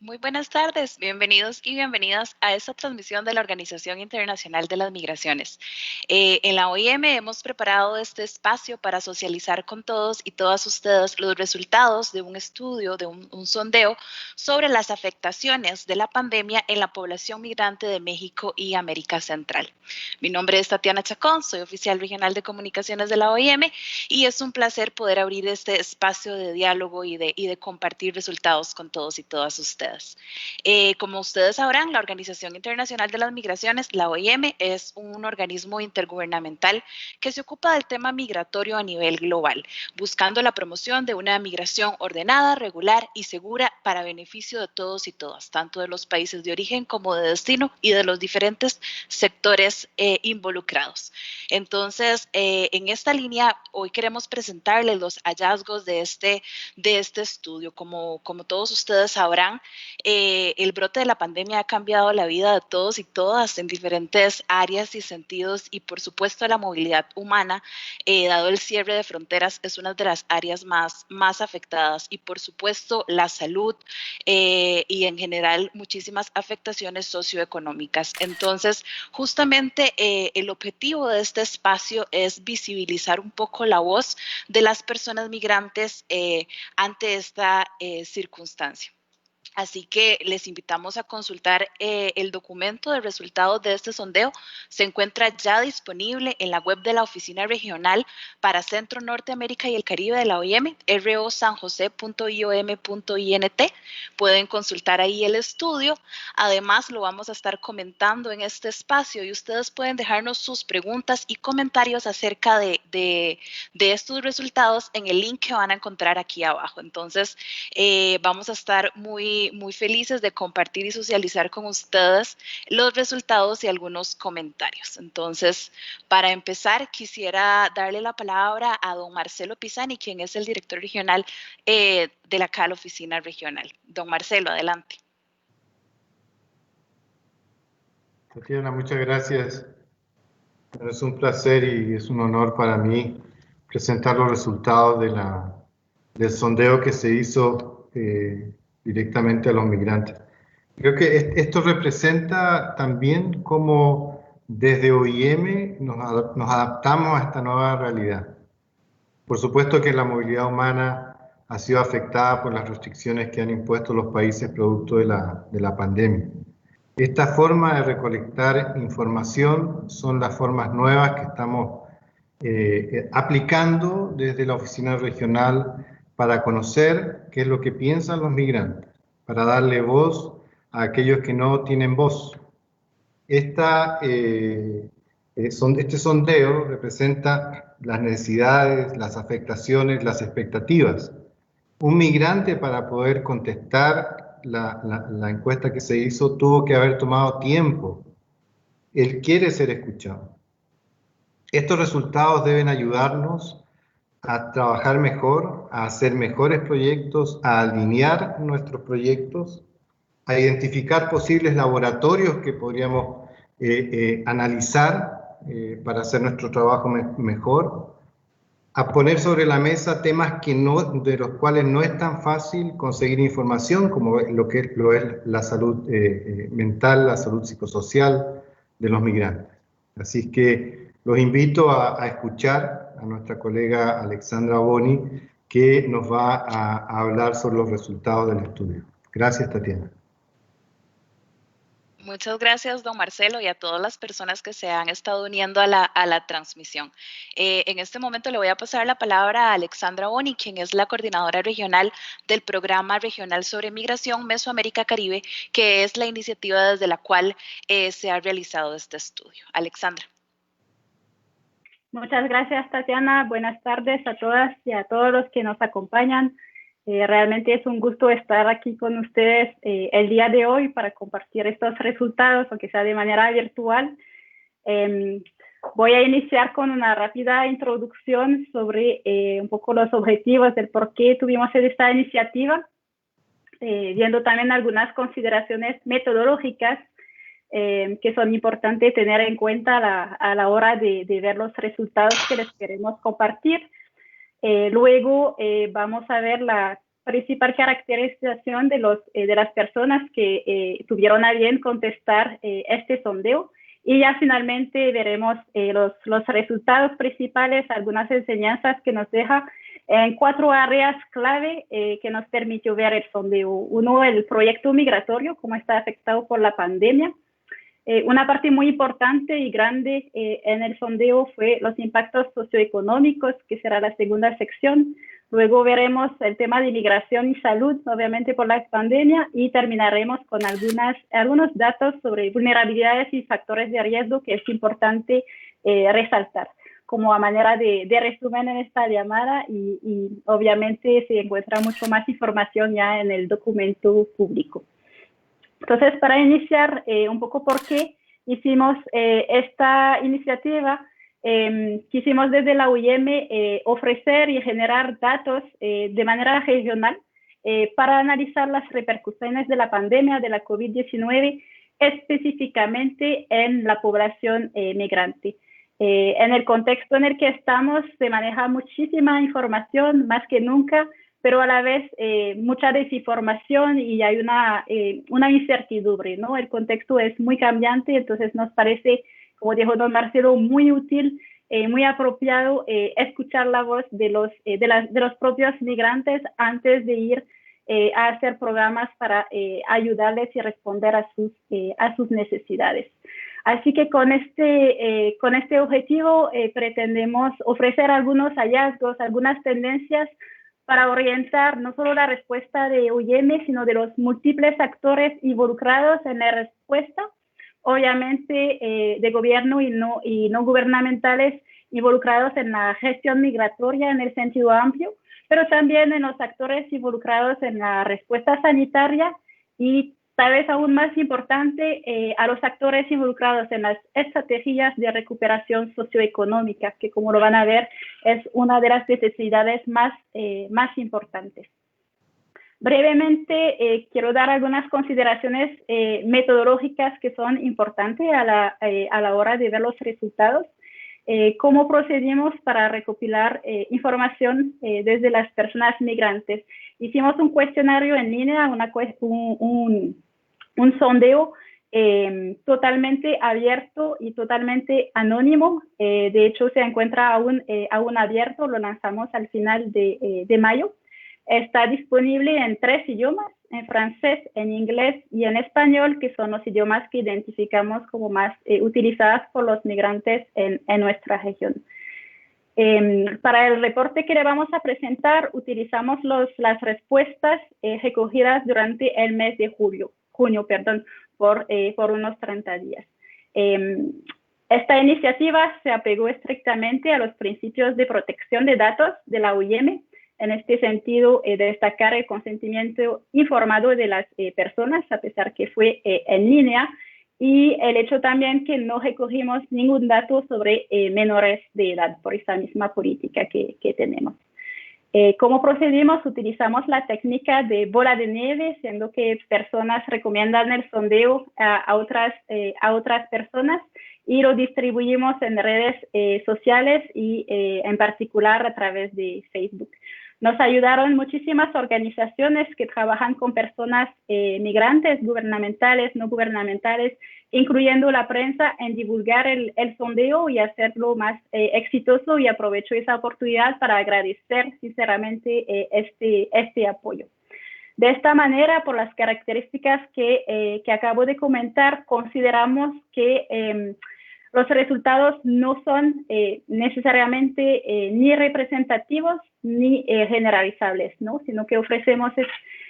Muy buenas tardes, bienvenidos y bienvenidas a esta transmisión de la Organización Internacional de las Migraciones. En la OIM hemos preparado este espacio para socializar con todos y todas ustedes los resultados de un estudio, de un sondeo sobre las afectaciones de la pandemia en la población migrante de México y América Central. Mi nombre es Tatiana Chacón, soy oficial regional de comunicaciones de la OIM y es un placer poder abrir este espacio de diálogo y de compartir resultados con todos y todas ustedes. Como ustedes sabrán, la Organización Internacional de las Migraciones, la OIM, es un organismo intergubernamental que se ocupa del tema migratorio a nivel global, buscando la promoción de una migración ordenada, regular y segura para beneficio de todos y todas, tanto de los países de origen como de destino y de los diferentes sectores involucrados. Entonces, en esta línea, hoy queremos presentarles los hallazgos de este estudio. Como todos ustedes sabrán, el brote de la pandemia ha cambiado la vida de todos y todas en diferentes áreas y sentidos y por supuesto la movilidad humana, dado el cierre de fronteras, es una de las áreas más afectadas y por supuesto la salud y en general muchísimas afectaciones socioeconómicas. Entonces, justamente el objetivo de este espacio es visibilizar un poco la voz de las personas migrantes ante esta circunstancia. Así que les invitamos a consultar el documento de resultados de este sondeo. Se encuentra ya disponible en la web de la Oficina Regional para Centro, Norteamérica y el Caribe de la OIM, rosanjose.iom.int. Pueden consultar ahí el estudio. Además, lo vamos a estar comentando en este espacio y ustedes pueden dejarnos sus preguntas y comentarios acerca de estos resultados en el link que van a encontrar aquí abajo. Entonces, vamos a estar muy felices de compartir y socializar con ustedes los resultados y algunos comentarios. Entonces, para empezar, quisiera darle la palabra a don Marcelo Pisani, quien es el director regional de la CAL Oficina Regional. Don Marcelo, adelante. Tatiana, muchas gracias. Es un placer y es un honor para mí presentar los resultados del sondeo que se hizo directamente a los migrantes. Creo que esto representa también cómo desde OIM nos adaptamos a esta nueva realidad. Por supuesto que la movilidad humana ha sido afectada por las restricciones que han impuesto los países producto de la pandemia. Esta forma de recolectar información son las formas nuevas que estamos aplicando desde la oficina regional para conocer qué es lo que piensan los migrantes, para darle voz a aquellos que no tienen voz. Este sondeo representa las necesidades, las afectaciones, las expectativas. Un migrante, para poder contestar la encuesta que se hizo, tuvo que haber tomado tiempo. Él quiere ser escuchado. Estos resultados deben ayudarnos a trabajar mejor, a hacer mejores proyectos, a alinear nuestros proyectos, a identificar posibles laboratorios que podríamos analizar para hacer nuestro trabajo mejor, a poner sobre la mesa temas de los cuales no es tan fácil conseguir información, como lo es la salud mental, la salud psicosocial de los migrantes. Así que los invito a escuchar a nuestra colega Alexandra Boni, que nos va a hablar sobre los resultados del estudio. Gracias, Tatiana. Muchas gracias, don Marcelo, y a todas las personas que se han estado uniendo a la transmisión. En este momento le voy a pasar la palabra a Alexandra Boni, quien es la coordinadora regional del Programa Regional sobre Migración Mesoamérica-Caribe, que es la iniciativa desde la cual se ha realizado este estudio. Alexandra. Muchas gracias, Tatiana. Buenas tardes a todas y a todos los que nos acompañan. Realmente es un gusto estar aquí con ustedes el día de hoy para compartir estos resultados, aunque sea de manera virtual. Voy a iniciar con una rápida introducción sobre un poco los objetivos del por qué tuvimos esta iniciativa, viendo también algunas consideraciones metodológicas que son importantes tener en cuenta a la hora de ver los resultados que les queremos compartir. Luego vamos a ver principal caracterización de las personas que tuvieron a bien contestar este sondeo. Y ya finalmente veremos los resultados principales, algunas enseñanzas que nos deja en 4 áreas clave que nos permitió ver el sondeo. Uno, el proyecto migratorio, cómo está afectado por la pandemia. Una parte muy importante y grande en el sondeo fue los impactos socioeconómicos, que será la segunda sección. Luego veremos el tema de inmigración y salud, obviamente por la pandemia, y terminaremos con algunos datos sobre vulnerabilidades y factores de riesgo que es importante resaltar, como a manera de resumen en esta llamada, y obviamente se encuentra mucho más información ya en el documento público. Entonces, para iniciar un poco por qué hicimos esta iniciativa, quisimos desde la UIM ofrecer y generar datos de manera regional para analizar las repercusiones de la pandemia de la COVID-19 específicamente en la población migrante. En el contexto en el que estamos se maneja muchísima información, más que nunca, pero a la vez mucha desinformación y hay una incertidumbre, ¿no? El contexto es muy cambiante, entonces nos parece, como dijo don Marcelo, muy útil, muy apropiado escuchar la voz de los propios migrantes antes de ir a hacer programas para ayudarles y responder a sus necesidades. Así que con este objetivo pretendemos ofrecer algunos hallazgos, algunas tendencias para orientar no solo la respuesta de UIM, sino de los múltiples actores involucrados en la respuesta, obviamente de gobierno y no gubernamentales involucrados en la gestión migratoria en el sentido amplio, pero también en los actores involucrados en la respuesta sanitaria y tal vez aún más importante, a los actores involucrados en las estrategias de recuperación socioeconómica, que como lo van a ver, es una de las necesidades más importantes. Brevemente, quiero dar algunas consideraciones metodológicas que son importantes a la hora de ver los resultados. Cómo procedimos para recopilar información desde las personas migrantes. Hicimos un cuestionario en línea, un sondeo totalmente abierto y totalmente anónimo. De hecho, se encuentra aún abierto, lo lanzamos al final de mayo. Está disponible en 3 idiomas, en francés, en inglés y en español, que son los idiomas que identificamos como más utilizados por los migrantes en nuestra región. Para el reporte que le vamos a presentar, utilizamos las respuestas recogidas durante el mes de junio, por unos 30 días. Esta iniciativa se apegó estrictamente a los principios de protección de datos de la UIM. En este sentido, destacar el consentimiento informado de las personas, a pesar que fue en línea, y el hecho también que no recogimos ningún dato sobre menores de edad por esa misma política que tenemos. ¿Cómo procedimos? Utilizamos la técnica de bola de nieve, siendo que personas recomiendan el sondeo a otras personas y lo distribuimos en redes sociales y en particular a través de Facebook. Nos ayudaron muchísimas organizaciones que trabajan con personas migrantes, gubernamentales, no gubernamentales, incluyendo la prensa, en divulgar el sondeo y hacerlo más exitoso, y aprovecho esa oportunidad para agradecer sinceramente este apoyo. De esta manera, por las características que acabo de comentar, consideramos que los resultados no son necesariamente ni representativos ni generalizables, ¿no? Sino que ofrecemos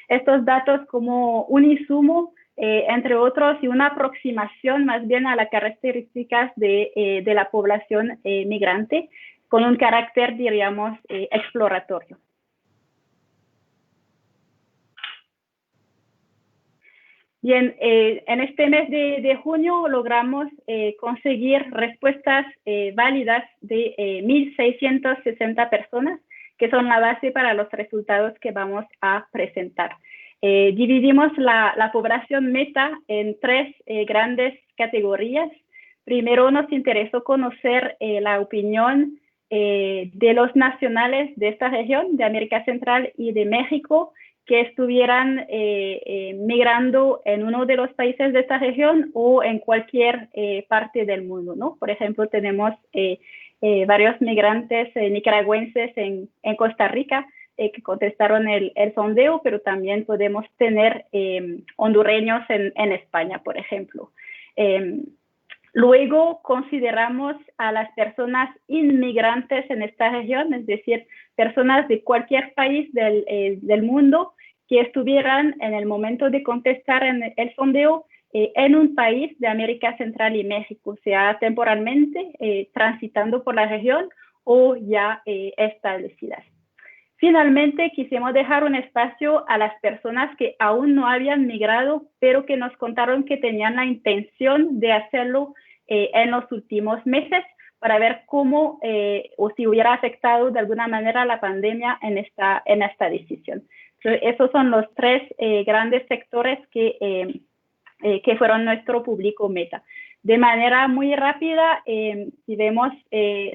estos datos como un insumo, entre otros, y una aproximación más bien a las características de la población migrante, con un carácter, diríamos, exploratorio. Bien, en este mes de junio logramos conseguir respuestas válidas de 1.660 personas, que son la base para los resultados que vamos a presentar. Dividimos la población meta en 3 grandes categorías. Primero nos interesó conocer la opinión de los nacionales de esta región, de América Central y de México, que estuvieran migrando en uno de los países de esta región o en cualquier parte del mundo, ¿no? Por ejemplo, tenemos varios migrantes nicaragüenses en Costa Rica que contestaron el sondeo, pero también podemos tener hondureños en España, por ejemplo. Luego consideramos a las personas inmigrantes en esta región, es decir, personas de cualquier país del mundo que estuvieran en el momento de contestar en el sondeo en un país de América Central y México, sea temporalmente transitando por la región o ya establecidas. Finalmente, quisimos dejar un espacio a las personas que aún no habían migrado, pero que nos contaron que tenían la intención de hacerlo en los últimos meses para ver cómo o si hubiera afectado de alguna manera la pandemia en esta decisión. Entonces, esos son los tres grandes sectores que fueron nuestro público meta. De manera muy rápida, si vemos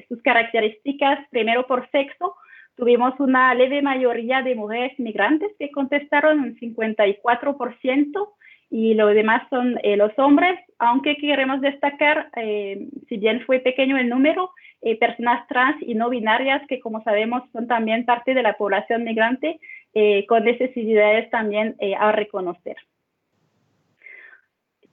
sus características, primero por sexo, tuvimos una leve mayoría de mujeres migrantes que contestaron, un 54%, y lo demás son los hombres, aunque queremos destacar, si bien fue pequeño el número, personas trans y no binarias que, como sabemos, son también parte de la población migrante con necesidades también a reconocer.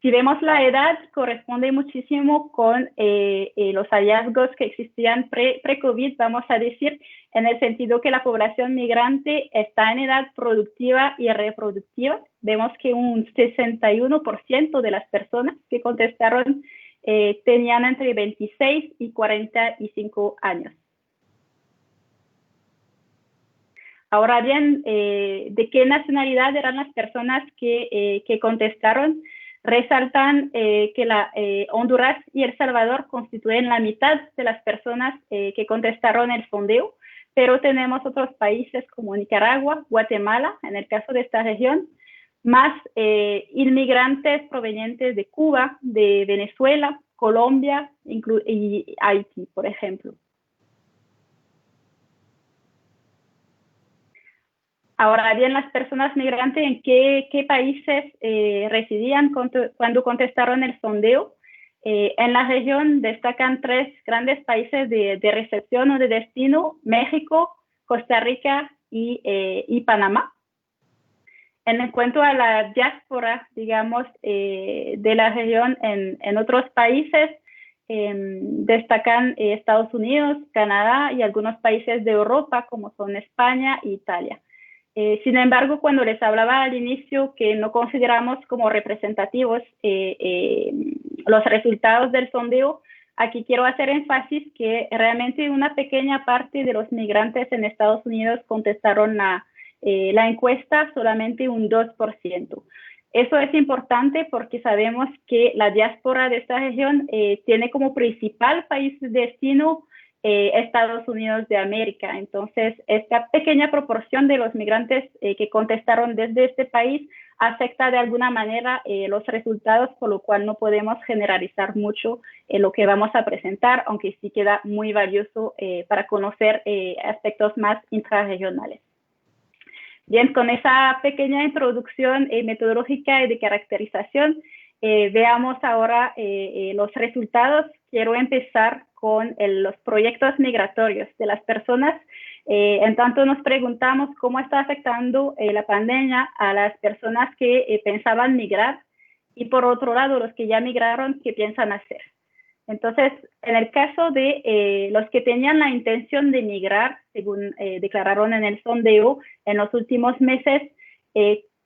Si vemos la edad, corresponde muchísimo con los hallazgos que existían pre-COVID, vamos a decir, en el sentido que la población migrante está en edad productiva y reproductiva. Vemos que un 61% de las personas que contestaron tenían entre 26 y 45 años. Ahora bien, ¿de qué nacionalidad eran las personas que contestaron? Resaltan que Honduras y El Salvador constituyen la mitad de las personas que contestaron el sondeo, pero tenemos otros países como Nicaragua, Guatemala, en el caso de esta región, más inmigrantes provenientes de Cuba, de Venezuela, Colombia y Haití, por ejemplo. Ahora bien, las personas migrantes, ¿en qué países residían cuando contestaron el sondeo? En la región destacan tres grandes países de recepción o de destino: México, Costa Rica y Panamá. En cuanto a la diáspora, digamos, de la región en otros países, destacan Estados Unidos, Canadá y algunos países de Europa, como son España e Italia. Sin embargo, cuando les hablaba al inicio que no consideramos como representativos los resultados del sondeo, aquí quiero hacer énfasis que realmente una pequeña parte de los migrantes en Estados Unidos contestaron la encuesta, solamente un 2%. Eso es importante porque sabemos que la diáspora de esta región tiene como principal país de destino Estados Unidos de América. Entonces, esta pequeña proporción de los migrantes que contestaron desde este país afecta de alguna manera los resultados, por lo cual no podemos generalizar mucho lo que vamos a presentar, aunque sí queda muy valioso para conocer aspectos más intrarregionales. Bien, con esa pequeña introducción metodológica y de caracterización, veamos ahora los resultados. Quiero empezar con los proyectos migratorios de las personas. En tanto nos preguntamos cómo está afectando la pandemia a las personas que pensaban migrar y, por otro lado, los que ya migraron, ¿qué piensan hacer? Entonces, en el caso de los que tenían la intención de migrar, según declararon en el sondeo en los últimos meses,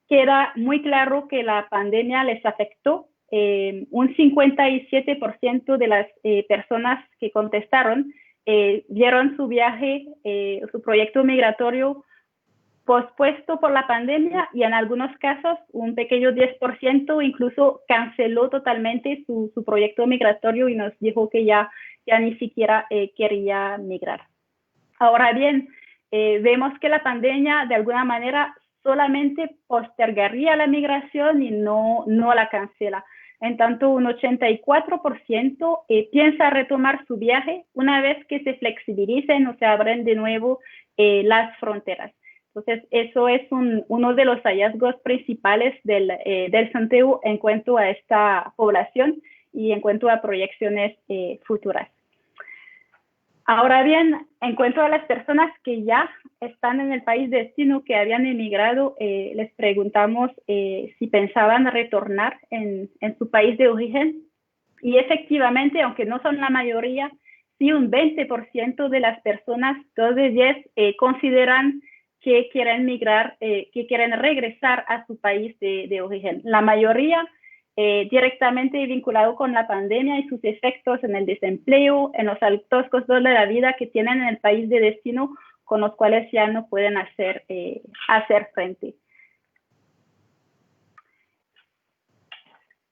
queda muy claro que la pandemia les afectó. Un 57% de las personas que contestaron vieron su viaje, su proyecto migratorio pospuesto por la pandemia, y en algunos casos un pequeño 10% incluso canceló totalmente su proyecto migratorio y nos dijo que ya ni siquiera quería migrar. Ahora bien, vemos que la pandemia de alguna manera solamente postergaría la migración y no la cancela. En tanto, un 84% piensa retomar su viaje una vez que se flexibilicen o se abren de nuevo las fronteras. Entonces, eso es uno de los hallazgos principales del sondeo en cuanto a esta población y en cuanto a proyecciones futuras. Ahora bien, en cuanto a las personas que ya están en el país de destino, que habían emigrado, les preguntamos si pensaban retornar en su país de origen. Y efectivamente, aunque no son la mayoría, sí un 20% de las personas, 2 de 10, consideran que quieren migrar, que quieren regresar a su país de origen. La mayoría directamente vinculado con la pandemia y sus efectos en el desempleo, en los altos costos de la vida que tienen en el país de destino, con los cuales ya no pueden hacer frente.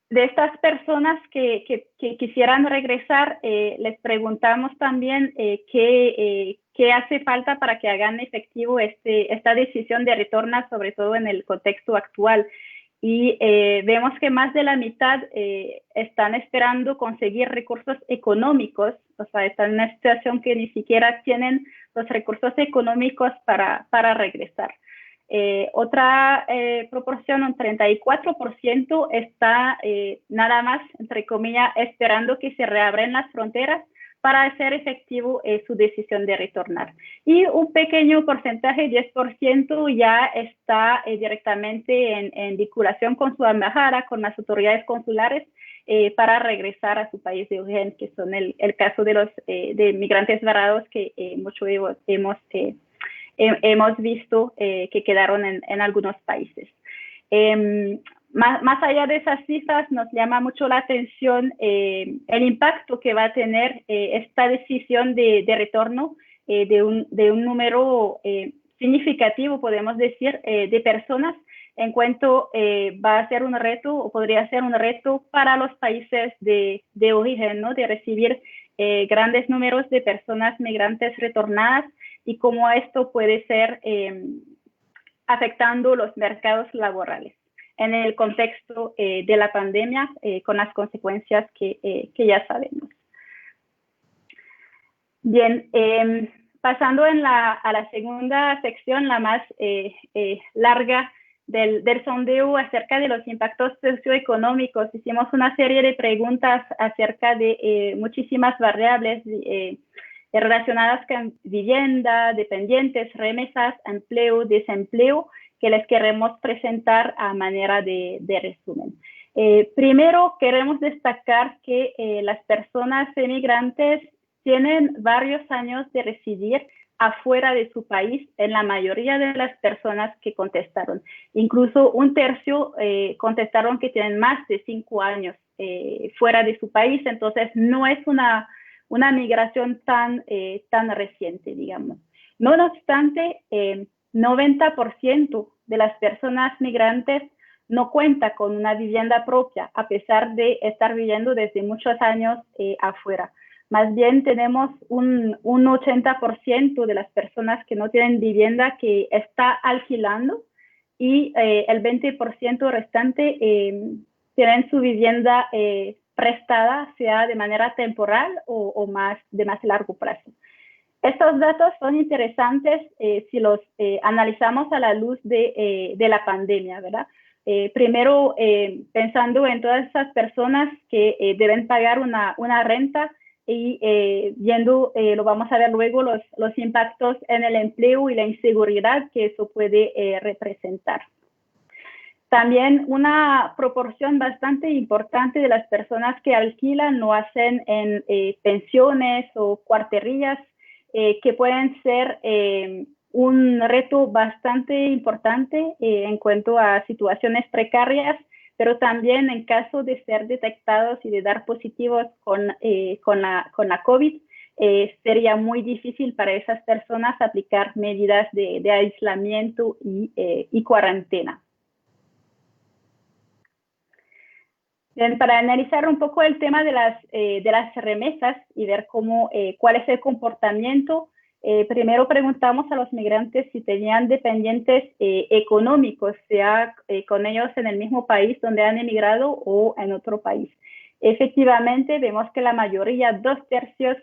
De estas personas que quisieran regresar, les preguntamos también qué hace falta para que hagan efectivo esta decisión de retorno, sobre todo en el contexto actual. Y vemos que más de la mitad están esperando conseguir recursos económicos, o sea, están en una situación que ni siquiera tienen los recursos económicos para regresar. Otra proporción, un 34%, está nada más, entre comillas, esperando que se reabran las fronteras para hacer efectivo su decisión de retornar. Y un pequeño porcentaje, 10%, ya está directamente en vinculación con su embajada, con las autoridades consulares, para regresar a su país de origen, que son el caso de los de migrantes varados que mucho hemos visto que quedaron en algunos países. Más allá de esas cifras, nos llama mucho la atención el impacto que va a tener esta decisión de retorno de un número significativo, podemos decir, de personas, en cuanto va a ser un reto o podría ser un reto para los países de origen, ¿no? De recibir grandes números de personas migrantes retornadas y cómo esto puede ser afectando los mercados laborales en el contexto de la pandemia, con las consecuencias que ya sabemos. Bien, pasando a la segunda sección, la más larga del sondeo acerca de los impactos socioeconómicos, hicimos una serie de preguntas acerca de muchísimas variables relacionadas con vivienda, dependientes, remesas, empleo, desempleo, que les queremos presentar a manera de resumen. Primero, queremos destacar que las personas emigrantes tienen varios años de residir afuera de su país en la mayoría de las personas que contestaron. Incluso un tercio contestaron que tienen más de 5 años fuera de su país, entonces no es una migración tan reciente, digamos. No obstante, 90% de las personas migrantes no cuenta con una vivienda propia, a pesar de estar viviendo desde muchos años afuera. Más bien tenemos un 80% de las personas que no tienen vivienda que está alquilando y el 20% restante tienen su vivienda prestada, sea de manera temporal o de más largo plazo. Estos datos son interesantes si los analizamos a la luz de la pandemia, ¿verdad? Primero, pensando en todas esas personas que deben pagar una renta y viendo, lo vamos a ver luego, los impactos en el empleo y la inseguridad que eso puede representar. También una proporción bastante importante de las personas que alquilan lo hacen en pensiones o cuarterías, que pueden ser un reto bastante importante en cuanto a situaciones precarias, pero también en caso de ser detectados y de dar positivos con la COVID, sería muy difícil para esas personas aplicar medidas de aislamiento y cuarentena. Bien, para analizar un poco el tema de las remesas y ver cuál es el comportamiento, primero preguntamos a los migrantes si tenían dependientes económicos, sea con ellos en el mismo país donde han emigrado o en otro país. Efectivamente, vemos que la mayoría, 2/3,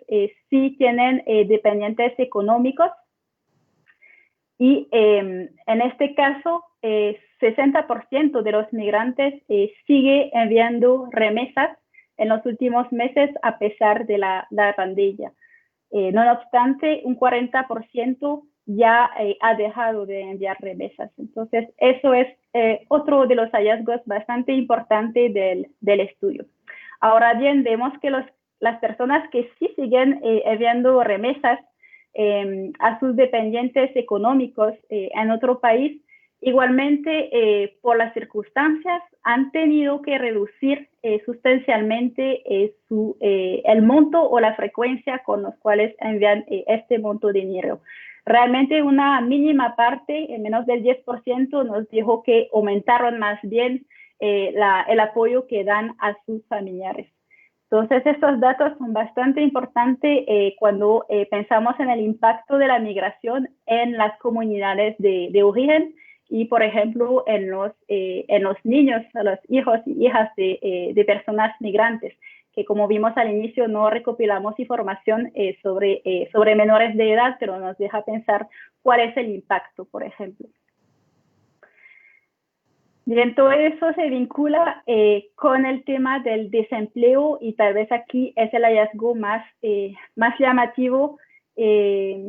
sí tienen dependientes económicos. Y en este caso, 60% de los migrantes sigue enviando remesas en los últimos meses a pesar de la pandemia. No obstante, un 40% ya ha dejado de enviar remesas. Entonces, eso es otro de los hallazgos bastante importantes del estudio. Ahora bien, vemos que las personas que sí siguen enviando remesas a sus dependientes económicos en otro país, igualmente por las circunstancias han tenido que reducir sustancialmente el monto o la frecuencia con los cuales envían este monto de dinero. Realmente una mínima parte, menos del 10%, nos dijo que aumentaron más bien el apoyo que dan a sus familiares. Entonces, estos datos son bastante importantes cuando pensamos en el impacto de la migración en las comunidades de origen y, por ejemplo, en los niños, los hijos y hijas de personas migrantes, que como vimos al inicio no recopilamos información sobre menores de edad, pero nos deja pensar cuál es el impacto, por ejemplo. Bien, todo eso se vincula con el tema del desempleo y tal vez aquí es el hallazgo más llamativo e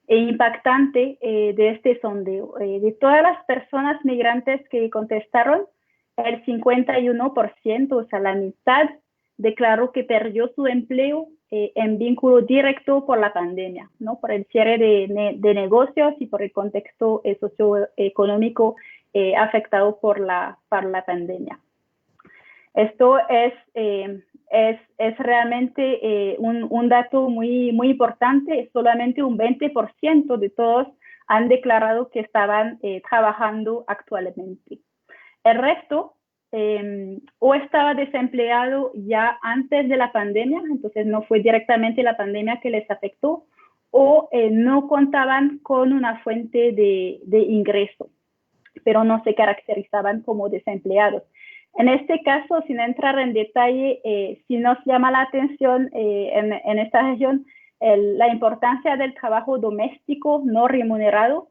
impactante de este sondeo. De todas las personas migrantes que contestaron, el 51%, o sea, la mitad, declaró que perdió su empleo en vínculo directo por la pandemia, ¿no? Por el cierre de negocios y por el contexto socioeconómico afectado por la pandemia. Esto es realmente un dato muy importante. Solamente un 20% de todos han declarado que estaban trabajando actualmente. El resto o estaba desempleado ya antes de la pandemia, entonces no fue directamente la pandemia que les afectó, o no contaban con una fuente de ingreso, pero no se caracterizaban como desempleados. En este caso, sin entrar en detalle, sí nos llama la atención en esta región la importancia del trabajo doméstico no remunerado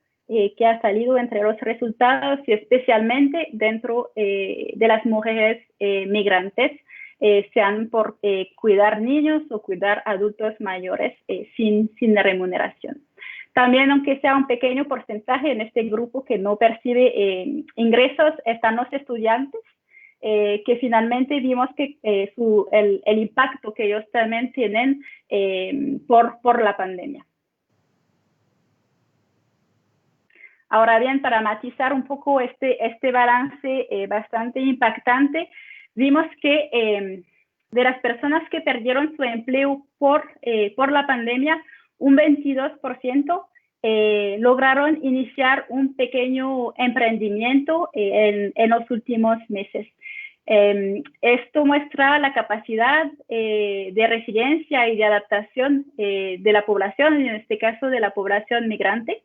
que ha salido entre los resultados y especialmente dentro de las mujeres migrantes, sean por cuidar niños o cuidar adultos mayores sin remuneración. También, aunque sea un pequeño porcentaje en este grupo que no percibe ingresos, están los estudiantes, que finalmente vimos que el impacto que ellos también tienen por la pandemia. Ahora bien, para matizar un poco este balance bastante impactante, vimos que de las personas que perdieron su empleo por la pandemia, un 22% lograron iniciar un pequeño emprendimiento en los últimos meses. Esto muestra la capacidad de resiliencia y de adaptación de la población, en este caso de la población migrante.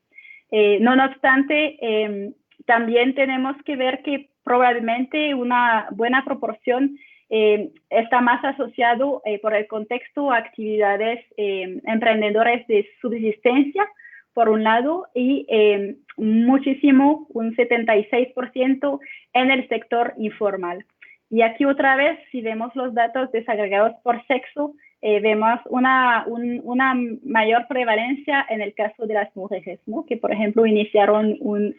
No obstante, también tenemos que ver que probablemente una buena proporción está más asociado por el contexto a actividades emprendedoras de subsistencia, por un lado, y muchísimo, un 76% en el sector informal. Y aquí otra vez, si vemos los datos desagregados por sexo, vemos una mayor prevalencia en el caso de las mujeres, ¿no? Que por ejemplo iniciaron un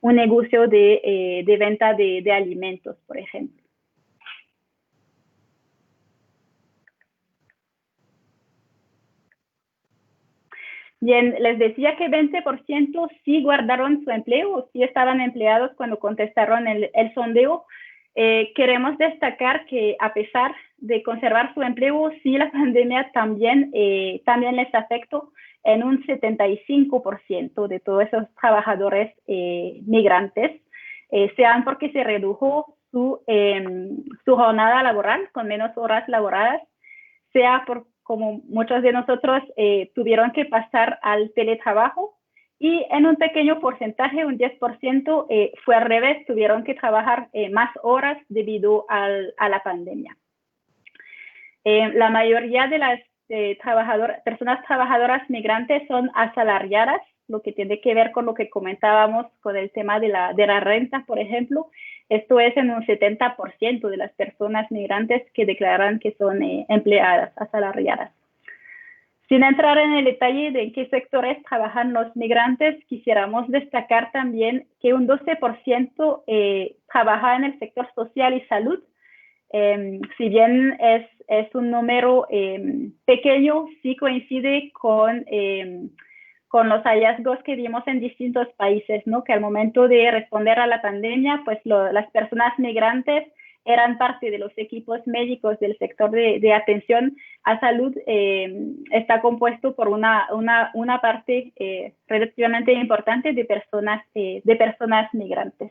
negocio de venta de alimentos, por ejemplo. Bien, les decía que 20% sí guardaron su empleo o sí estaban empleados cuando contestaron el sondeo. Queremos destacar que a pesar de conservar su empleo, sí la pandemia también les afectó en un 75% de todos esos trabajadores migrantes, sean porque se redujo su jornada laboral con menos horas laboradas, sea por como muchos de nosotros tuvieron que pasar al teletrabajo, y en un pequeño porcentaje, un 10%, fue al revés, tuvieron que trabajar más horas debido a la pandemia. La mayoría de las personas trabajadoras migrantes son asalariadas, lo que tiene que ver con lo que comentábamos con el tema de la renta, por ejemplo. Esto es en un 70% de las personas migrantes que declaran que son empleadas, asalariadas. Sin entrar en el detalle de en qué sectores trabajan los migrantes, quisiéramos destacar también que un 12% trabaja en el sector social y salud. Si bien es un número pequeño, sí coincide con los hallazgos que vimos en distintos países, ¿no? Que al momento de responder a la pandemia, pues las personas migrantes eran parte de los equipos médicos del sector de atención a salud. Está compuesto por una parte relativamente importante de personas migrantes.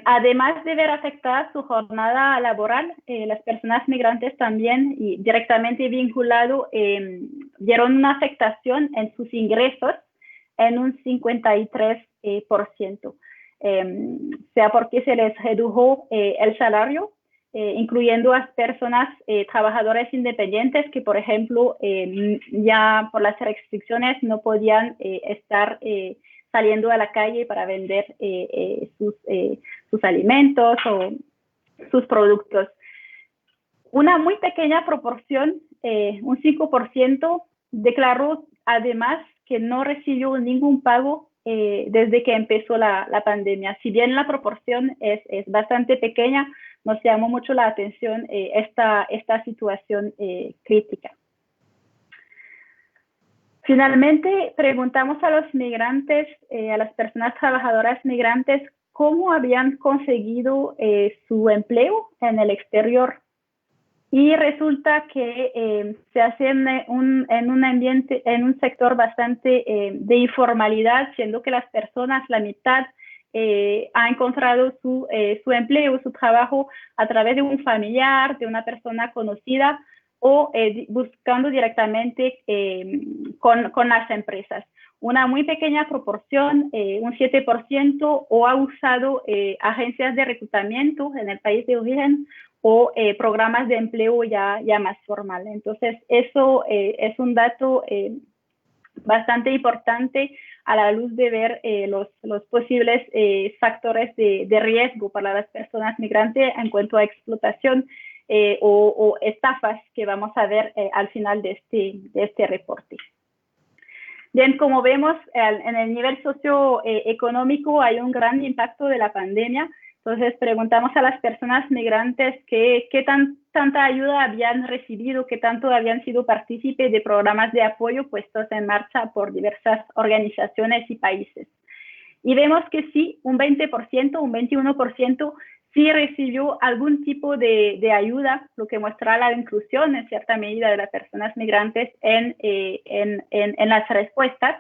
Además de ver afectada su jornada laboral, las personas migrantes también y directamente vinculado dieron una afectación en sus ingresos en un 53%. Sea porque se les redujo el salario, incluyendo a personas trabajadores independientes que, por ejemplo, ya por las restricciones no podían estar saliendo a la calle para vender sus alimentos o sus productos. Una muy pequeña proporción, un 5%, declaró además que no recibió ningún pago desde que empezó la pandemia. Si bien la proporción es bastante pequeña, nos llamó mucho la atención esta situación crítica. Finalmente, preguntamos a los migrantes, a las personas trabajadoras migrantes, cómo habían conseguido su empleo en el exterior. Y resulta que se hace en un ambiente, en un sector bastante de informalidad, siendo que las personas, la mitad, ha encontrado su empleo, su trabajo a través de un familiar, de una persona conocida o buscando directamente con las empresas. Una muy pequeña proporción, un 7%, o ha usado agencias de reclutamiento en el país de origen o programas de empleo ya más formal. Entonces, eso es un dato bastante importante a la luz de ver los posibles factores de riesgo para las personas migrantes en cuanto a explotación o estafas que vamos a ver al final de este reporte. Bien, como vemos, en el nivel socioeconómico hay un gran impacto de la pandemia. Entonces, preguntamos a las personas migrantes qué tanta ayuda habían recibido, qué tanto habían sido partícipes de programas de apoyo puestos en marcha por diversas organizaciones y países. Y vemos que sí, un 20%, un 21% sí recibió algún tipo de ayuda, lo que muestra la inclusión en cierta medida de las personas migrantes en las respuestas.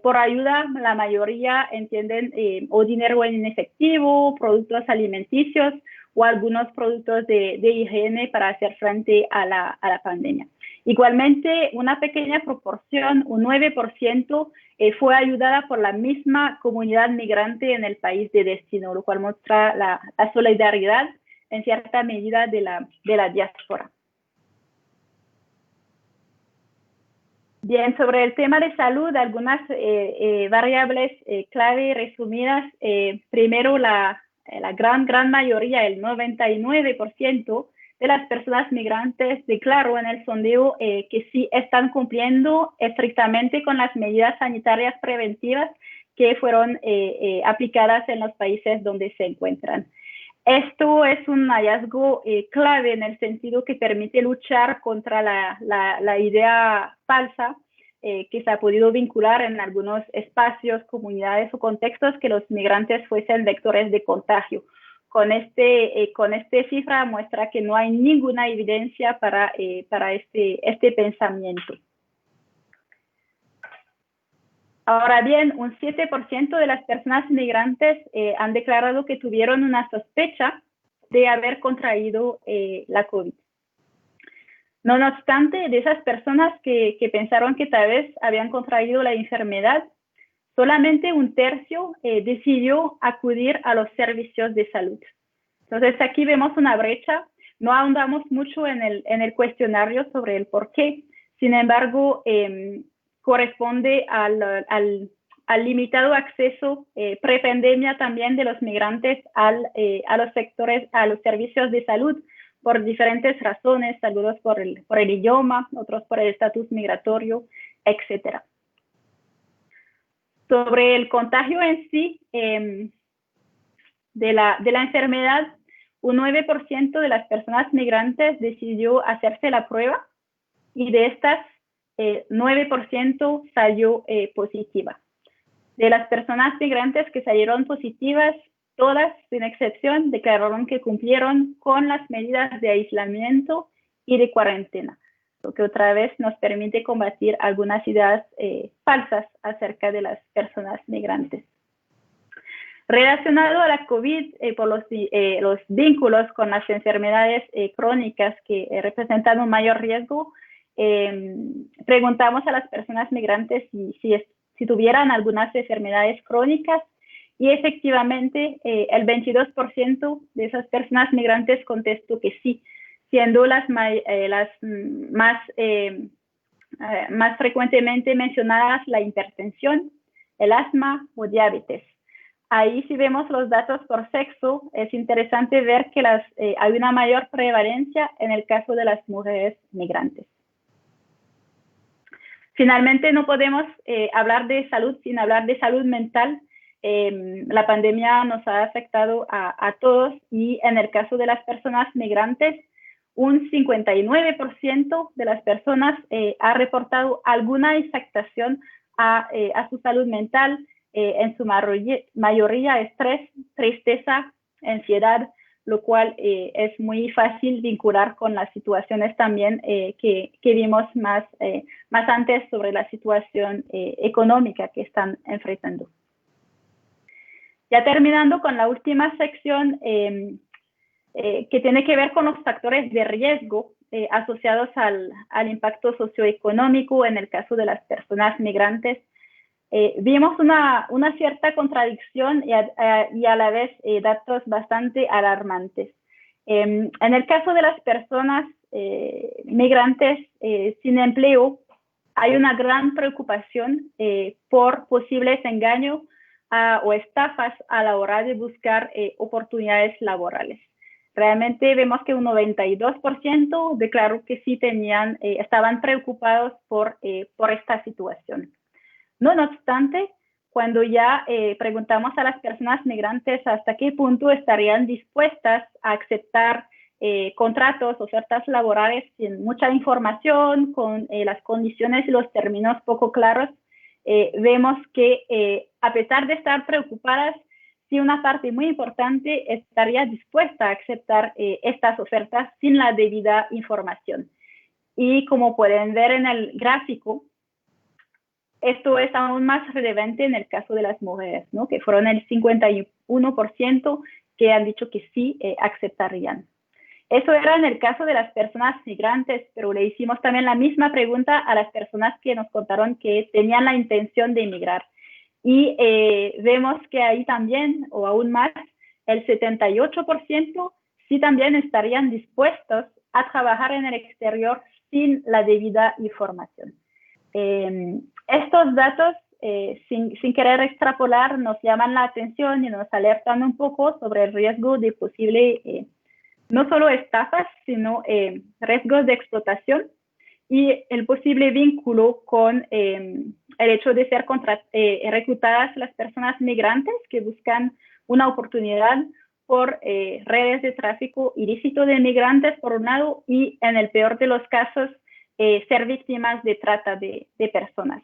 Por ayuda, la mayoría entienden o dinero en efectivo, productos alimenticios o algunos productos de higiene para hacer frente a la pandemia. Igualmente, una pequeña proporción, un 9%, fue ayudada por la misma comunidad migrante en el país de destino, lo cual muestra la solidaridad en cierta medida de la diáspora. Bien, sobre el tema de salud, algunas variables clave resumidas. Primero, la gran mayoría, el 99% de las personas migrantes declaró en el sondeo que sí están cumpliendo estrictamente con las medidas sanitarias preventivas que fueron aplicadas en los países donde se encuentran. Esto es un hallazgo clave en el sentido que permite luchar contra la idea falsa que se ha podido vincular en algunos espacios, comunidades o contextos que los migrantes fuesen vectores de contagio. Con esta cifra muestra que no hay ninguna evidencia para este pensamiento. Ahora bien, un 7% de las personas migrantes han declarado que tuvieron una sospecha de haber contraído la COVID. No obstante, de esas personas que pensaron que tal vez habían contraído la enfermedad, solamente un tercio decidió acudir a los servicios de salud. Entonces, aquí vemos una brecha. No ahondamos mucho en el cuestionario sobre el por qué. Sin embargo, corresponde al limitado acceso prepandemia también de los migrantes a los sectores, a los servicios de salud por diferentes razones, algunos por el idioma, otros por el estatus migratorio, etc. Sobre el contagio en sí de la enfermedad, un 9% de las personas migrantes decidió hacerse la prueba y de estas 9% salió positiva. De las personas migrantes que salieron positivas, todas, sin excepción, declararon que cumplieron con las medidas de aislamiento y de cuarentena, lo que otra vez nos permite combatir algunas ideas falsas acerca de las personas migrantes. Relacionado a la COVID, por los vínculos con las enfermedades crónicas que representan un mayor riesgo, preguntamos a las personas migrantes si tuvieran algunas enfermedades crónicas y efectivamente el 22% de esas personas migrantes contestó que sí, siendo las más frecuentemente mencionadas la hipertensión, el asma o diabetes. Ahí si vemos los datos por sexo, es interesante ver que hay una mayor prevalencia en el caso de las mujeres migrantes. Finalmente, no podemos hablar de salud sin hablar de salud mental. La pandemia nos ha afectado a todos y en el caso de las personas migrantes, un 59% de las personas ha reportado alguna afectación a su salud mental, en su mayoría estrés, tristeza, ansiedad, lo cual es muy fácil vincular con las situaciones también que vimos más antes sobre la situación económica que están enfrentando. Ya terminando con la última sección que tiene que ver con los factores de riesgo asociados al impacto socioeconómico en el caso de las personas migrantes. Vimos una cierta contradicción y a la vez datos bastante alarmantes. En el caso de las personas migrantes sin empleo, hay una gran preocupación por posibles engaños o estafas a la hora de buscar oportunidades laborales. Realmente vemos que un 92% declaró que sí estaban preocupados por esta situación. No obstante, cuando ya preguntamos a las personas migrantes hasta qué punto estarían dispuestas a aceptar contratos, ofertas laborales sin mucha información, con las condiciones y los términos poco claros, vemos que a pesar de estar preocupadas, sí una parte muy importante estaría dispuesta a aceptar estas ofertas sin la debida información. Y como pueden ver en el gráfico, esto es aún más relevante en el caso de las mujeres, ¿no? Que fueron el 51% que han dicho que sí aceptarían. Eso era en el caso de las personas migrantes, pero le hicimos también la misma pregunta a las personas que nos contaron que tenían la intención de emigrar. Y vemos que ahí también, o aún más, el 78% sí también estarían dispuestos a trabajar en el exterior sin la debida información. Estos datos, sin querer extrapolar, nos llaman la atención y nos alertan un poco sobre el riesgo de posible, no solo estafas, sino riesgos de explotación y el posible vínculo con el hecho de ser reclutadas las personas migrantes que buscan una oportunidad por redes de tráfico ilícito de migrantes, por un lado, y en el peor de los casos, ser víctimas de trata de personas.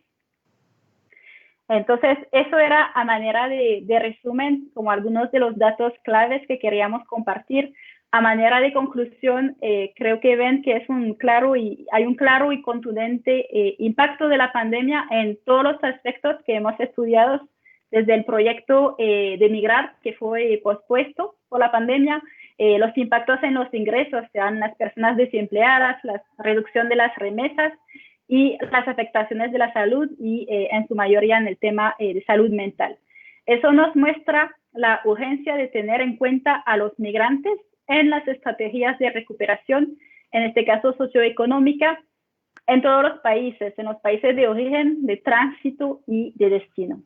Entonces, eso era a manera de resumen, como algunos de los datos claves que queríamos compartir. A manera de conclusión, creo que ven que hay un claro y contundente impacto de la pandemia en todos los aspectos que hemos estudiado, desde el proyecto de migrar, que fue pospuesto por la pandemia, los impactos en los ingresos, sean las personas desempleadas, la reducción de las remesas y las afectaciones de la salud y en su mayoría en el tema de salud mental. Eso nos muestra la urgencia de tener en cuenta a los migrantes en las estrategias de recuperación, en este caso socioeconómica, en todos los países, en los países de origen, de tránsito y de destino.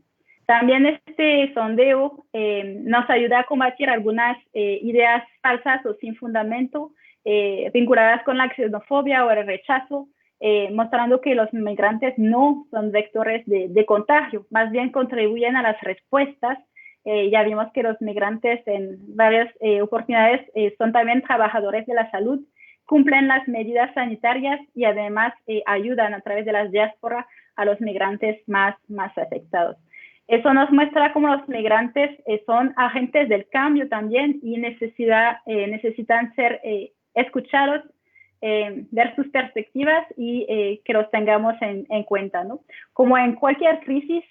También este sondeo nos ayuda a combatir algunas ideas falsas o sin fundamento vinculadas con la xenofobia o el rechazo, mostrando que los migrantes no son vectores de contagio, más bien contribuyen a las respuestas. Ya vimos que los migrantes en varias oportunidades son también trabajadores de la salud, cumplen las medidas sanitarias y además ayudan a través de las diásporas a los migrantes más afectados. Eso nos muestra cómo los migrantes son agentes del cambio también y necesitan ser escuchados, ver sus perspectivas y que los tengamos en cuenta, ¿no? Como en cualquier crisis,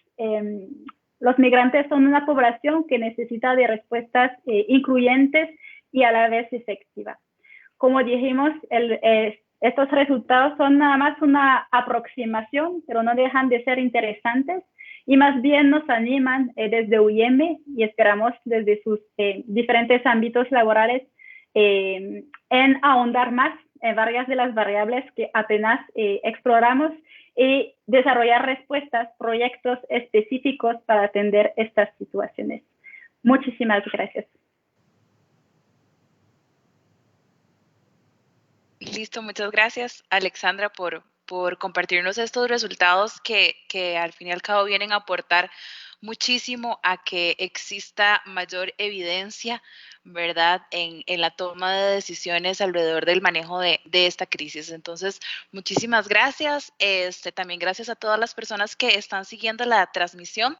los migrantes son una población que necesita de respuestas incluyentes y a la vez efectivas. Como dijimos, estos resultados son nada más una aproximación, pero no dejan de ser interesantes y más bien nos animan desde UIM y esperamos desde sus diferentes ámbitos laborales en ahondar más en varias de las variables que apenas exploramos y desarrollar respuestas, proyectos específicos para atender estas situaciones. Muchísimas gracias. Listo, muchas gracias, Alexandra, por compartirnos estos resultados que al fin y al cabo vienen a aportar muchísimo a que exista mayor evidencia, ¿verdad?, en la toma de decisiones alrededor del manejo de esta crisis. Entonces, muchísimas gracias. También gracias a todas las personas que están siguiendo la transmisión.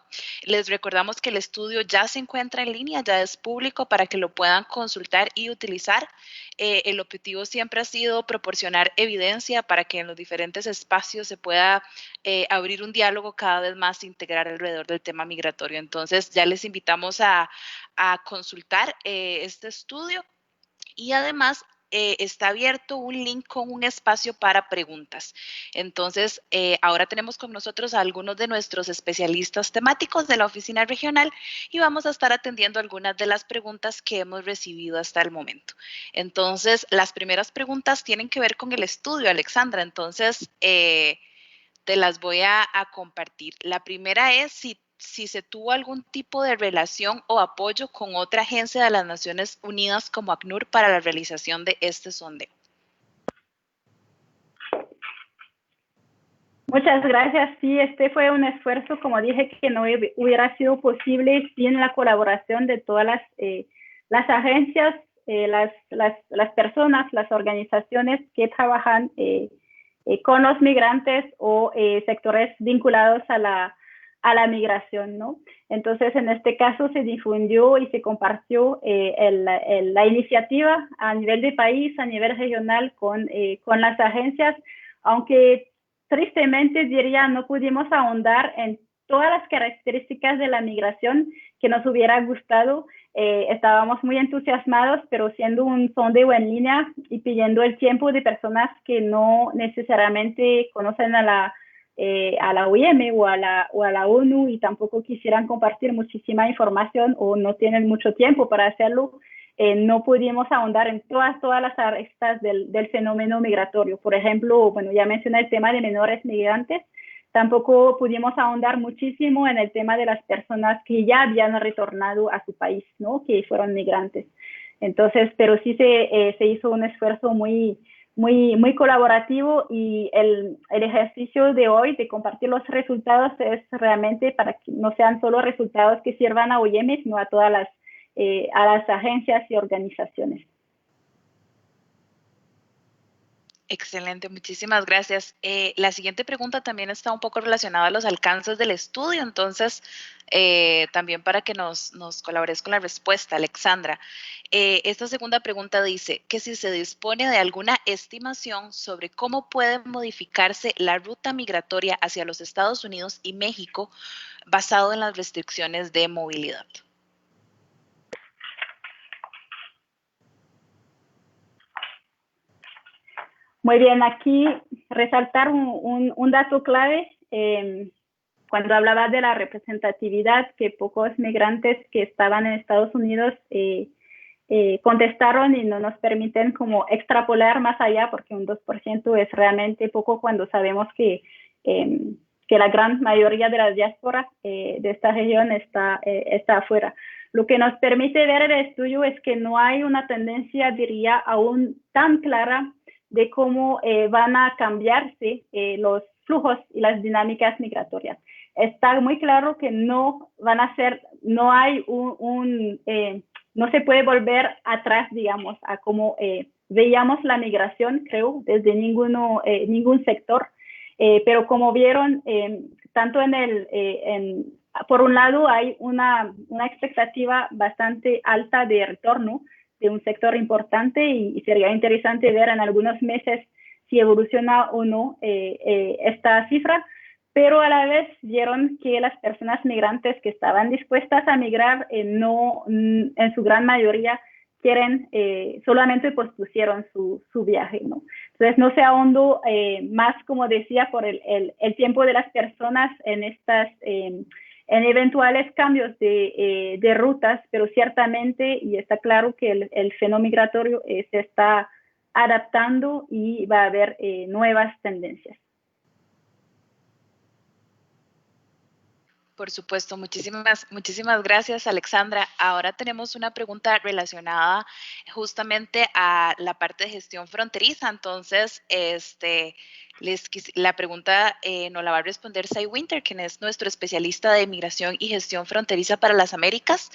Les recordamos que el estudio ya se encuentra en línea, ya es público para que lo puedan consultar y utilizar. El objetivo siempre ha sido proporcionar evidencia para que en los diferentes espacios se pueda abrir un diálogo cada vez más integral alrededor del tema migratorio. Entonces, ya les invitamos a consultar este estudio y además está abierto un link con un espacio para preguntas. Entonces, ahora tenemos con nosotros a algunos de nuestros especialistas temáticos de la oficina regional y vamos a estar atendiendo algunas de las preguntas que hemos recibido hasta el momento. Entonces, las primeras preguntas tienen que ver con el estudio, Alexandra. Entonces, te las voy a compartir. La primera es si se tuvo algún tipo de relación o apoyo con otra agencia de las Naciones Unidas como ACNUR para la realización de este sondeo. Muchas gracias. Sí, este fue un esfuerzo, como dije, que no hubiera sido posible sin la colaboración de todas las agencias, las personas, las organizaciones que trabajan con los migrantes o sectores vinculados a la migración, ¿no? Entonces, en este caso se difundió y se compartió la iniciativa a nivel de país, a nivel regional con las agencias, aunque tristemente diría no pudimos ahondar en todas las características de la migración que nos hubiera gustado. Estábamos muy entusiasmados, pero siendo un sondeo en línea y pidiendo el tiempo de personas que no necesariamente conocen a la OIM o a la ONU y tampoco quisieran compartir muchísima información o no tienen mucho tiempo para hacerlo, no pudimos ahondar en todas las aristas del fenómeno migratorio. Por ejemplo, bueno, ya mencioné el tema de menores migrantes, tampoco pudimos ahondar muchísimo en el tema de las personas que ya habían retornado a su país, ¿no?, que fueron migrantes. Entonces, pero sí se hizo un esfuerzo muy colaborativo y el ejercicio de hoy de compartir los resultados es realmente para que no sean solo resultados que sirvan a OIM, sino a todas a las agencias y organizaciones. Excelente, muchísimas gracias. La siguiente pregunta también está un poco relacionada a los alcances del estudio, entonces también para que nos colabores con la respuesta, Alexandra. Esta segunda pregunta dice que si se dispone de alguna estimación sobre cómo puede modificarse la ruta migratoria hacia los Estados Unidos y México basado en las restricciones de movilidad. Muy bien, aquí resaltar un dato clave. Cuando hablaba de la representatividad, que pocos migrantes que estaban en Estados Unidos contestaron y no nos permiten como extrapolar más allá, porque un 2% es realmente poco cuando sabemos que la gran mayoría de las diásporas de esta región está afuera. Lo que nos permite ver el estudio es que no hay una tendencia, diría, aún tan clara de cómo van a cambiarse los flujos y las dinámicas migratorias. Está muy claro que no van a ser, no hay no se puede volver atrás, digamos, a cómo veíamos la migración, creo, desde ningún sector. Pero como vieron, tanto por un lado hay una expectativa bastante alta de retorno de un sector importante y sería interesante ver en algunos meses si evoluciona o no esta cifra, pero a la vez vieron que las personas migrantes que estaban dispuestas a migrar no, en su gran mayoría quieren, solamente pospusieron su viaje, ¿no? Entonces no se ahondó más, como decía, por el tiempo de las personas en en eventuales cambios de rutas, pero ciertamente, y está claro que el fenómeno migratorio se está adaptando y va a haber nuevas tendencias. Por supuesto, muchísimas gracias, Alexandra. Ahora tenemos una pregunta relacionada justamente a la parte de gestión fronteriza. Entonces, la pregunta nos la va a responder Sai Winter, quien es nuestro especialista de migración y gestión fronteriza para las Américas.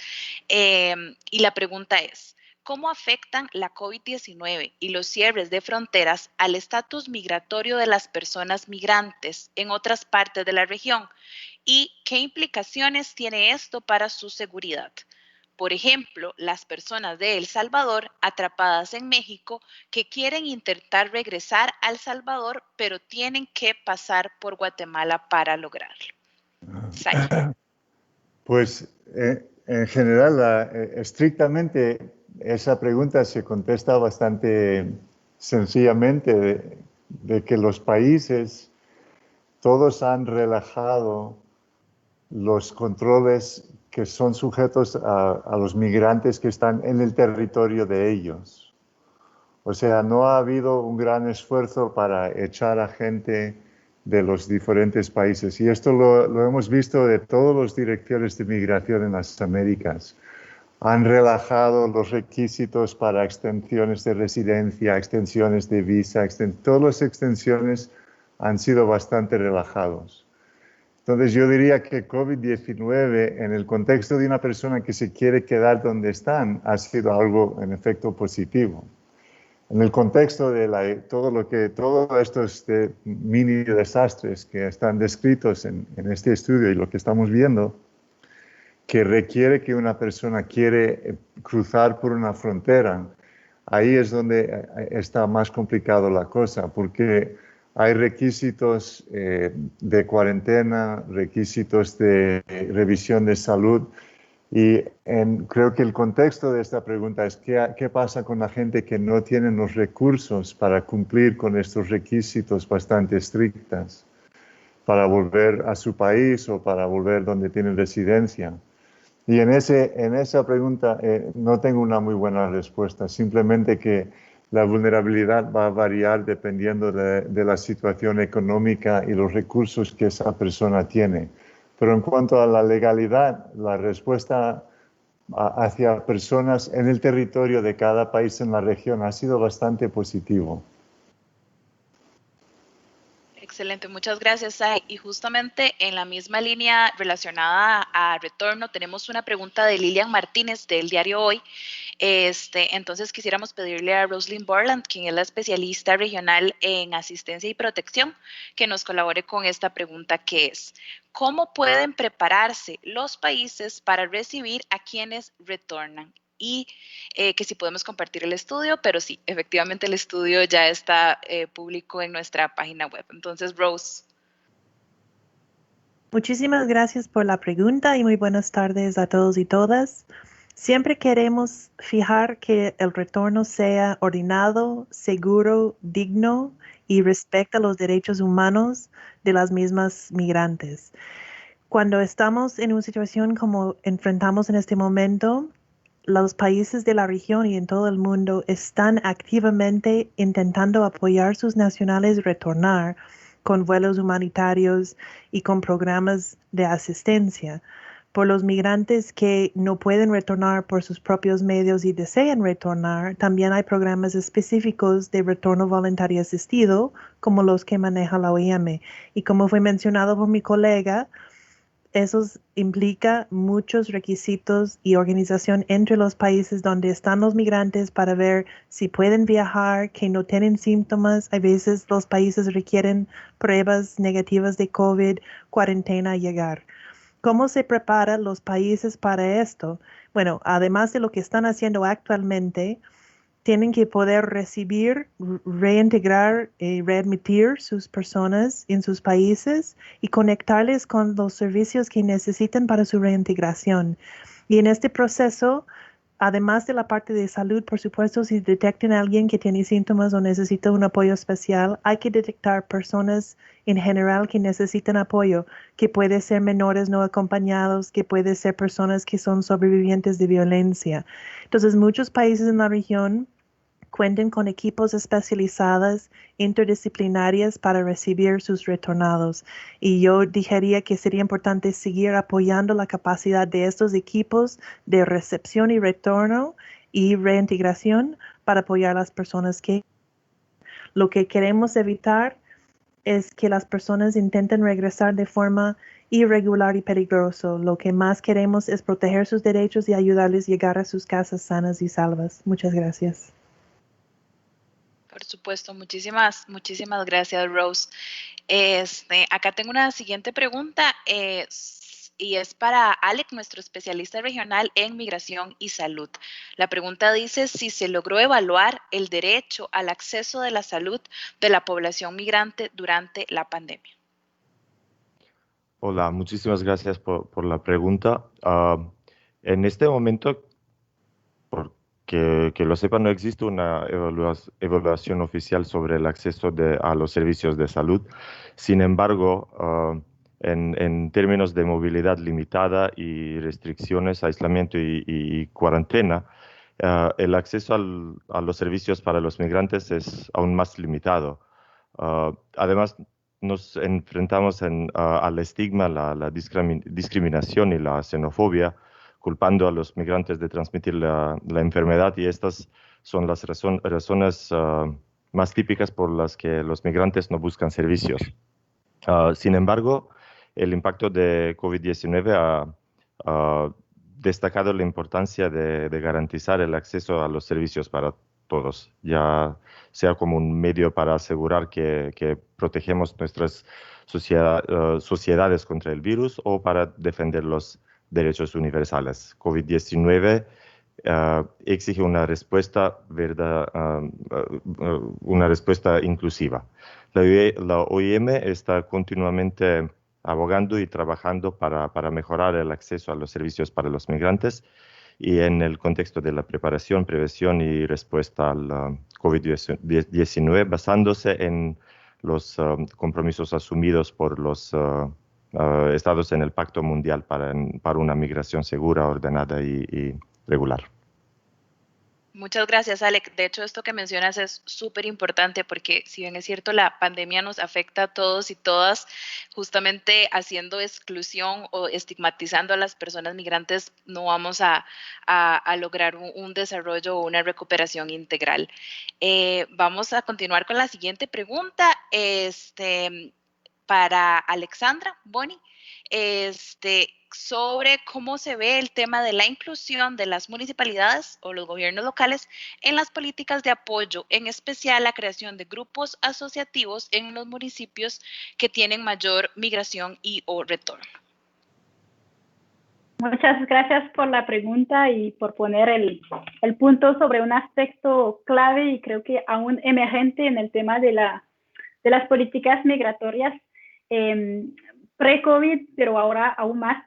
Y la pregunta es, ¿cómo afectan la COVID-19 y los cierres de fronteras al estatus migratorio de las personas migrantes en otras partes de la región? ¿Y qué implicaciones tiene esto para su seguridad? Por ejemplo, las personas de El Salvador atrapadas en México que quieren intentar regresar a El Salvador, pero tienen que pasar por Guatemala para lograrlo. Pues en general, estrictamente, esa pregunta se contesta bastante sencillamente de que los países todos han relajado los controles que son sujetos a los migrantes que están en el territorio de ellos. O sea, no ha habido un gran esfuerzo para echar a gente de los diferentes países. Y esto lo hemos visto de todos los directores de migración en las Américas. Han relajado los requisitos para extensiones de residencia, extensiones de visa, todas las extensiones han sido bastante relajados. Entonces yo diría que COVID-19 en el contexto de una persona que se quiere quedar donde están ha sido algo en efecto positivo. En el contexto de todos estos mini desastres que están descritos en este estudio y lo que estamos viendo, que requiere que una persona quiere cruzar por una frontera, ahí es donde está más complicado la cosa, porque hay requisitos de cuarentena, requisitos de revisión de salud y creo que el contexto de esta pregunta es ¿qué pasa con la gente que no tiene los recursos para cumplir con estos requisitos bastante estrictos para volver a su país o para volver donde tienen residencia? Y en esa pregunta no tengo una muy buena respuesta, simplemente que la vulnerabilidad va a variar dependiendo de la situación económica y los recursos que esa persona tiene. Pero en cuanto a la legalidad, la respuesta hacia personas en el territorio de cada país en la región ha sido bastante positivo. Excelente, muchas gracias, Sai. Y justamente en la misma línea relacionada a retorno, tenemos una pregunta de Lilian Martínez del diario Hoy. Entonces quisiéramos pedirle a Rosalind Borland, quien es la especialista regional en asistencia y protección, que nos colabore con esta pregunta que es, ¿cómo pueden prepararse los países para recibir a quienes retornan? Y que si podemos compartir el estudio, pero sí, efectivamente el estudio ya está público en nuestra página web. Entonces, Rose. Muchísimas gracias por la pregunta y muy buenas tardes a todos y todas. Siempre queremos fijar que el retorno sea ordenado, seguro, digno y respecte a los derechos humanos de las mismas migrantes. Cuando estamos en una situación como enfrentamos en este momento, los países de la región y en todo el mundo están activamente intentando apoyar a sus nacionales retornar con vuelos humanitarios y con programas de asistencia. Por los migrantes que no pueden retornar por sus propios medios y desean retornar, también hay programas específicos de retorno voluntario asistido, como los que maneja la OIM. Y como fue mencionado por mi colega, eso implica muchos requisitos y organización entre los países donde están los migrantes para ver si pueden viajar, que no tienen síntomas. A veces los países requieren pruebas negativas de COVID, cuarentena a llegar. ¿Cómo se preparan los países para esto? Bueno, además de lo que están haciendo actualmente, tienen que poder recibir, reintegrar y readmitir sus personas en sus países y conectarles con los servicios que necesitan para su reintegración. Y en este proceso, además de la parte de salud, por supuesto, si detectan a alguien que tiene síntomas o necesita un apoyo especial, hay que detectar personas en general que necesitan apoyo, que puede ser menores no acompañados, que puede ser personas que son sobrevivientes de violencia. Entonces, muchos países en la región cuenten con equipos especializados interdisciplinarios para recibir sus retornados. Y yo diría que sería importante seguir apoyando la capacidad de estos equipos de recepción y retorno y reintegración para apoyar a las personas que lo que queremos evitar es que las personas intenten regresar de forma irregular y peligrosa. Lo que más queremos es proteger sus derechos y ayudarles a llegar a sus casas sanas y salvas. Muchas gracias. Por supuesto, muchísimas gracias, Rose. Acá tengo una siguiente pregunta y es para Alec, nuestro especialista regional en migración y salud. La pregunta dice si se logró evaluar el derecho al acceso de la salud de la población migrante durante la pandemia. Hola, muchísimas gracias por la pregunta. En este momento, que lo sepan, no existe una evaluación oficial sobre el acceso a los servicios de salud. Sin embargo, en términos de movilidad limitada y restricciones, aislamiento y cuarentena, el acceso a los servicios para los migrantes es aún más limitado. Además, nos enfrentamos al estigma, la discriminación y la xenofobia, culpando a los migrantes de transmitir la enfermedad, y estas son las razones más típicas por las que los migrantes no buscan servicios. Sin embargo, el impacto de COVID-19 ha destacado la importancia de garantizar el acceso a los servicios para todos, ya sea como un medio para asegurar que protegemos nuestras sociedades contra el virus o para defender los derechos universales. COVID-19 exige una respuesta inclusiva. La OIM está continuamente abogando y trabajando para mejorar el acceso a los servicios para los migrantes, y en el contexto de la preparación, prevención y respuesta al COVID-19, basándose en los compromisos asumidos por los estados en el Pacto Mundial para una migración segura, ordenada y regular. Muchas gracias, Alec. De hecho, esto que mencionas es súper importante porque, si bien es cierto, la pandemia nos afecta a todos y todas, justamente haciendo exclusión o estigmatizando a las personas migrantes, no vamos a lograr un desarrollo o una recuperación integral. Vamos a continuar con la siguiente pregunta para Alexandra Boni. Sobre cómo se ve el tema de la inclusión de las municipalidades o los gobiernos locales en las políticas de apoyo, en especial la creación de grupos asociativos en los municipios que tienen mayor migración o retorno. Muchas gracias por la pregunta y por poner el punto sobre un aspecto clave y creo que aún emergente en el tema de las políticas migratorias. Pre-COVID, pero ahora aún más,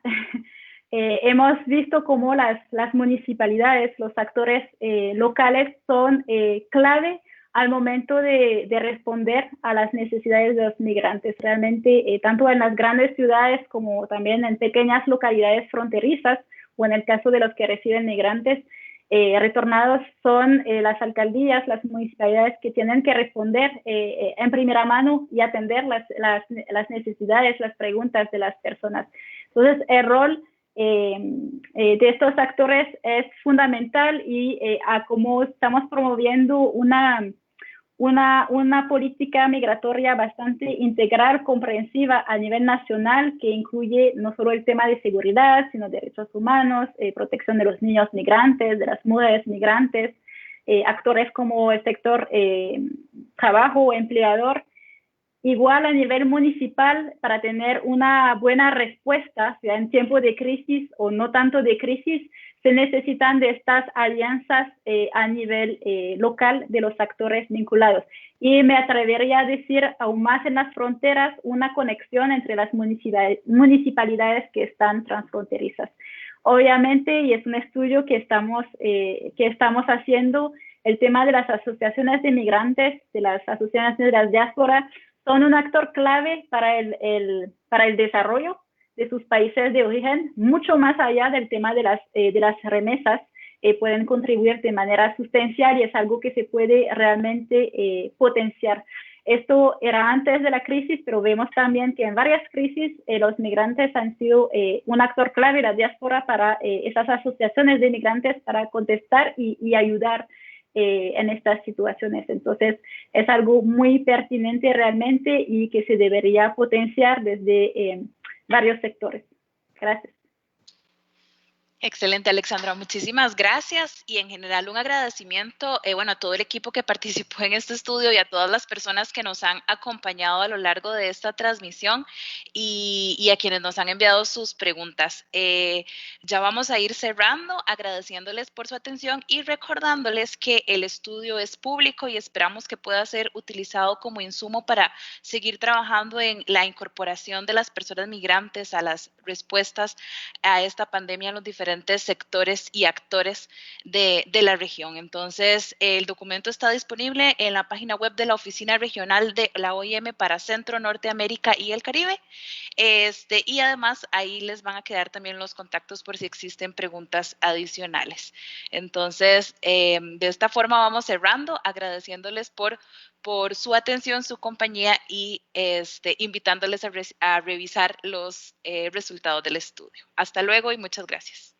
hemos visto cómo las municipalidades, los actores locales son clave al momento de responder a las necesidades de los migrantes. Realmente, tanto en las grandes ciudades como también en pequeñas localidades fronterizas o en el caso de los que reciben migrantes, retornados son las alcaldías, las municipalidades que tienen que responder en primera mano y atender las necesidades, las preguntas de las personas. Entonces, el rol de estos actores es fundamental y a cómo estamos promoviendo una política migratoria bastante integral, comprensiva a nivel nacional, que incluye no solo el tema de seguridad, sino derechos humanos, protección de los niños migrantes, de las mujeres migrantes, actores como el sector trabajo o empleador. Igual a nivel municipal, para tener una buena respuesta, sea en tiempo de crisis o no tanto de crisis, se necesitan de estas alianzas a nivel local de los actores vinculados. Y me atrevería a decir aún más en las fronteras, una conexión entre las municipalidades que están transfronterizas. Obviamente, y es un estudio que estamos haciendo, el tema de las asociaciones de migrantes, de las asociaciones de la diáspora, son un actor clave para el desarrollo de sus países de origen, mucho más allá del tema de las remesas, pueden contribuir de manera sustancial y es algo que se puede realmente potenciar. Esto era antes de la crisis, pero vemos también que en varias crisis los migrantes han sido un actor clave, la diáspora, para esas asociaciones de migrantes para contestar y ayudar en estas situaciones. Entonces, es algo muy pertinente realmente y que se debería potenciar desde varios sectores. Gracias. Excelente, Alexandra. Muchísimas gracias y en general un agradecimiento a todo el equipo que participó en este estudio y a todas las personas que nos han acompañado a lo largo de esta transmisión y a quienes nos han enviado sus preguntas. Ya vamos a ir cerrando, agradeciéndoles por su atención y recordándoles que el estudio es público y esperamos que pueda ser utilizado como insumo para seguir trabajando en la incorporación de las personas migrantes a las respuestas a esta pandemia en los diferentes sectores y actores de la región. Entonces, el documento está disponible en la página web de la Oficina Regional de la OIM para Centro, Norteamérica y el Caribe. Y además, ahí les van a quedar también los contactos por si existen preguntas adicionales. Entonces, de esta forma vamos cerrando, agradeciéndoles por su atención, su compañía y invitándoles a revisar los resultados del estudio. Hasta luego y muchas gracias.